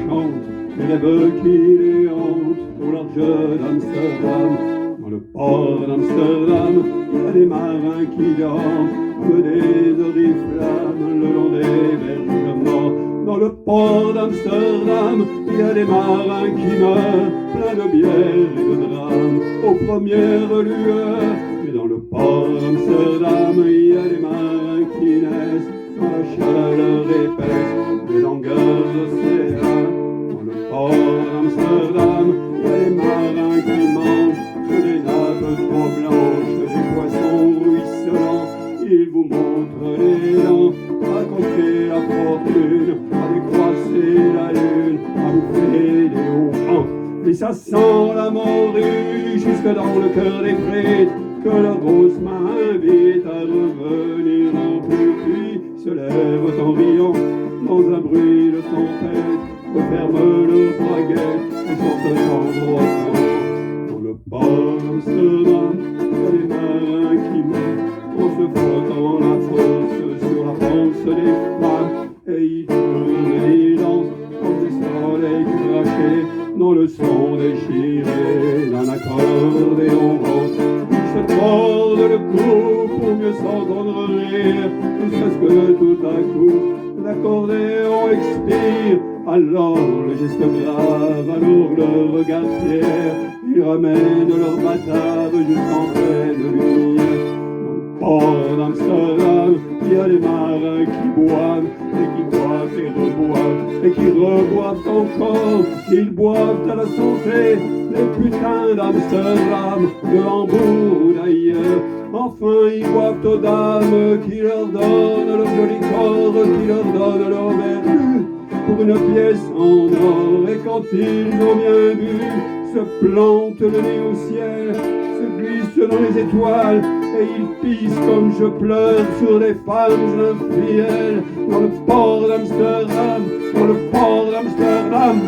chantent, les rêves qui les hantent au large d'Amsterdam. Dans le port d'Amsterdam, il y a des marins qui dorment, menés d'oriflammes le long des berges morts. Dans le port d'Amsterdam, il y a des marins qui meurent, pleins de bière et de drames, aux premières lueurs. Et dans le port d'Amsterdam, il y a des marins qui naissent dans la chaleur épaisse des longueurs océans. Dans le port d'Amsterdam, il y a des marins qui mangent des nappes trop blanches, des poissons ruisselants. Ils vous montrent les dents, à compter la fortune, à décroisser la lune, à bouffer des hauts vents. Et ça sent la morue jusque dans le cœur des frites, que leur grosse main invite à revenir en plus. Puis se lèvent en riant dans un bruit de tempête, referment leurs braguettes et sortent en droit. Dans le port d'Amsterdam, il y a des marins qui meurent en se frottant la force sur la panse des femmes. Et ils tournent et ils dansent comme des soleils crachés dans le son déchiré d'un accordéon rose. Ils se tordent le cou pour mieux s'entendre rire, jusqu'à ce que tout à coup l'accordéon expire. Alors le geste grave, alors le regard fier, ils ramènent leur batave jusqu'en pleine lumière. Dans le port d'Amsterdam, il y a des marins qui boivent, et qui boivent et reboivent, et qui reboivent encore. Ils boivent à la santé des putains d'Amsterdam, de Hambourg d'ailleurs. Enfin, ils boivent aux dames qui leur donnent leur joli corps, qui leur donnent leur vertu pour une pièce en or. Et quand ils ont bien bu, se plantent le nez au ciel, se glissent dans les étoiles, et ils pissent comme je pleure sur des femmes infidèles. Dans le port d'Amsterdam, dans le port d'Amsterdam.